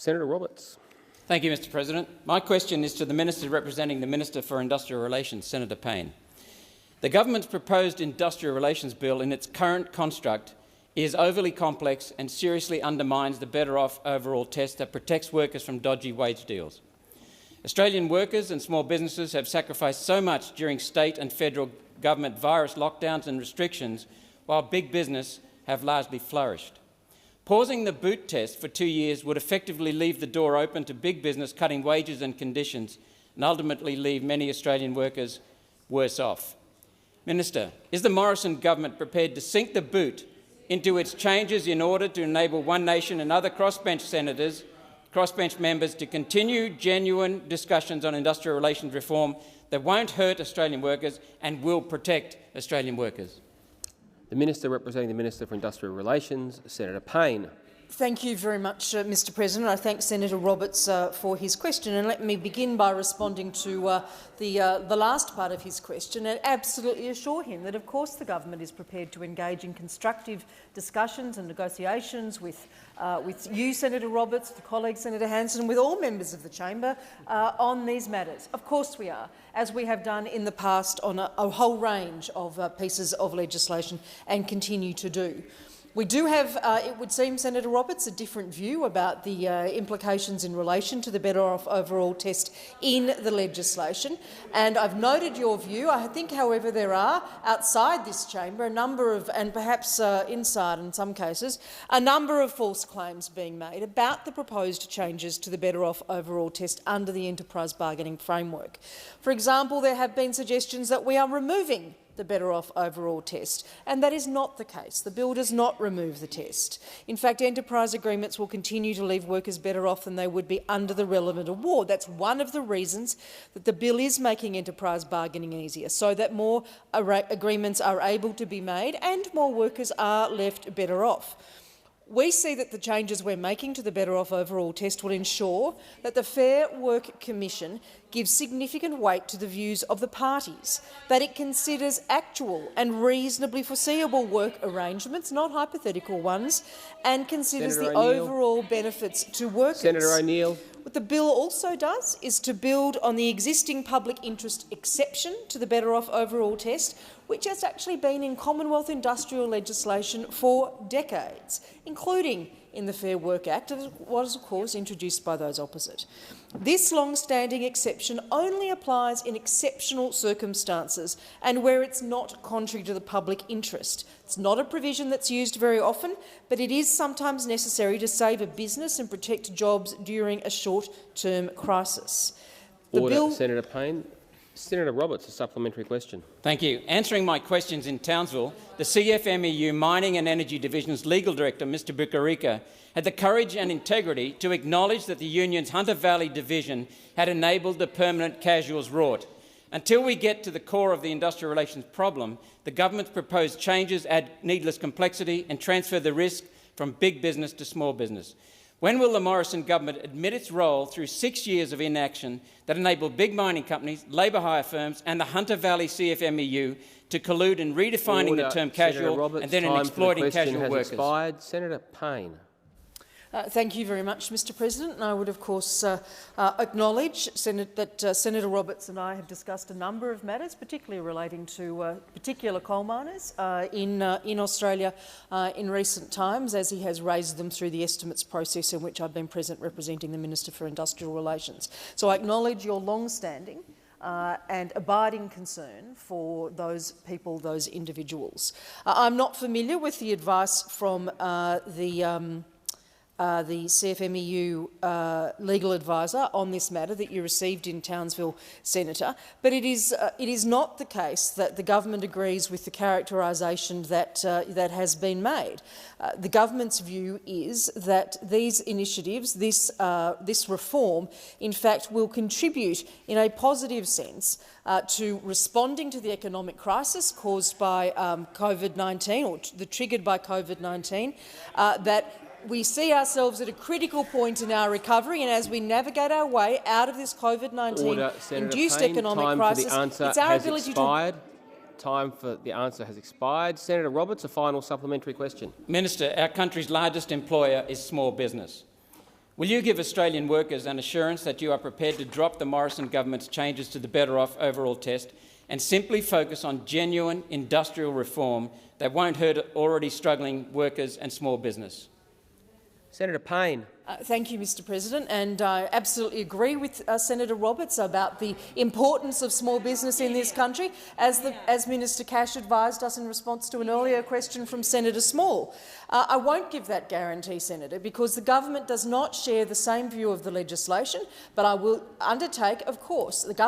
Senator Roberts. Thank you, Mr President. My question is to the Minister representing the Minister for Industrial Relations, Senator Payne. The government's proposed industrial relations bill in its current construct is overly complex and seriously undermines the Better Off Overall test that protects workers from dodgy wage deals. Australian workers and small businesses have sacrificed so much during state and federal government virus lockdowns and restrictions, while big business have largely flourished. Pausing the boot test for 2 years would effectively leave the door open to big business cutting wages and conditions and ultimately leave many Australian workers worse off. Minister, is the Morrison government prepared to sink the boot into its changes in order to enable One Nation and other crossbench members to continue genuine discussions on industrial relations reform that won't hurt Australian workers and will protect Australian workers? The Minister representing the Minister for Industrial Relations, Senator Payne. Thank you very much, Mr President. I thank Senator Roberts for his question, and let me begin by responding to the last part of his question and absolutely assure him that, of course, the government is prepared to engage in constructive discussions and negotiations with you, Senator Roberts, the colleague Senator Hanson, with all members of the chamber on these matters. Of course we are, as we have done in the past on a whole range of pieces of legislation and continue to do. We do have, it would seem, Senator Roberts, a different view about the implications in relation to the Better Off Overall test in the legislation, and I've noted your view. I think, however, there are, outside this chamber, a number of, and perhaps inside in some cases, a number of false claims being made about the proposed changes to the Better Off Overall test under the enterprise bargaining framework. For example, there have been suggestions that we are removing the Better Off Overall test, and that is not the case. The bill does not remove the test. In fact, enterprise agreements will continue to leave workers better off than they would be under the relevant award. That's one of the reasons that the bill is making enterprise bargaining easier, so that more agreements are able to be made and more workers are left better off. We see that the changes we're making to the Better Off Overall test will ensure that the Fair Work Commission gives significant weight to the views of the parties, that it considers actual and reasonably foreseeable work arrangements, not hypothetical ones, and considers Senator the O'Neill. overall benefits to workers. Senator O'Neill. What the bill also does is to build on the existing public interest exception to the Better Off Overall test, which has actually been in Commonwealth industrial legislation for decades, including in the Fair Work Act, as was, of course, introduced by those opposite. This long-standing exception only applies in exceptional circumstances and where it's not contrary to the public interest. It's not a provision that's used very often, but it is sometimes necessary to save a business and protect jobs during a short-term crisis. Order, Senator Payne. Senator Roberts, a supplementary question. Thank you. Answering my questions in Townsville, the CFMEU Mining and Energy Division's Legal Director, Mr Bukarika, had the courage and integrity to acknowledge that the union's Hunter Valley division had enabled the permanent casuals rort. Until we get to the core of the industrial relations problem, the government's proposed changes add needless complexity and transfer the risk from big business to small business. When will the Morrison government admit its role through 6 years of inaction that enabled big mining companies, labour hire firms and the Hunter Valley CFMEU to collude in redefining the term casual and then in exploiting casual workers? Expired. Senator Payne. Thank you very much, Mr President. And I would, of course, acknowledge that Senator Roberts and I have discussed a number of matters, particularly relating to particular coal miners in Australia in recent times, as he has raised them through the estimates process in which I've been present representing the Minister for Industrial Relations. So I acknowledge your long-standing and abiding concern for those people, those individuals. I'm not familiar with the advice from the CFMEU legal advisor on this matter that you received in Townsville, Senator, but it is not the case that the government agrees with the characterisation that has been made. The government's view is that these initiatives, this reform, in fact, will contribute in a positive sense to responding to the economic crisis caused by COVID-19 or triggered by COVID-19, that we see ourselves at a critical point in our recovery, and as we navigate our way out of this COVID-19-induced economic crisis, it's our ability to... Time for the answer has expired. Senator Roberts, a final supplementary question. Minister, our country's largest employer is small business. Will you give Australian workers an assurance that you are prepared to drop the Morrison government's changes to the Better Off Overall test and simply focus on genuine industrial reform that won't hurt already struggling workers and small business? Senator Payne. Thank you, Mr President, and I absolutely agree with Senator Roberts about the importance of small business in this country, as Minister Cash advised us in response to an earlier question from Senator Small. I won't give that guarantee, Senator, because the government does not share the same view of the legislation, but I will undertake, of course, the government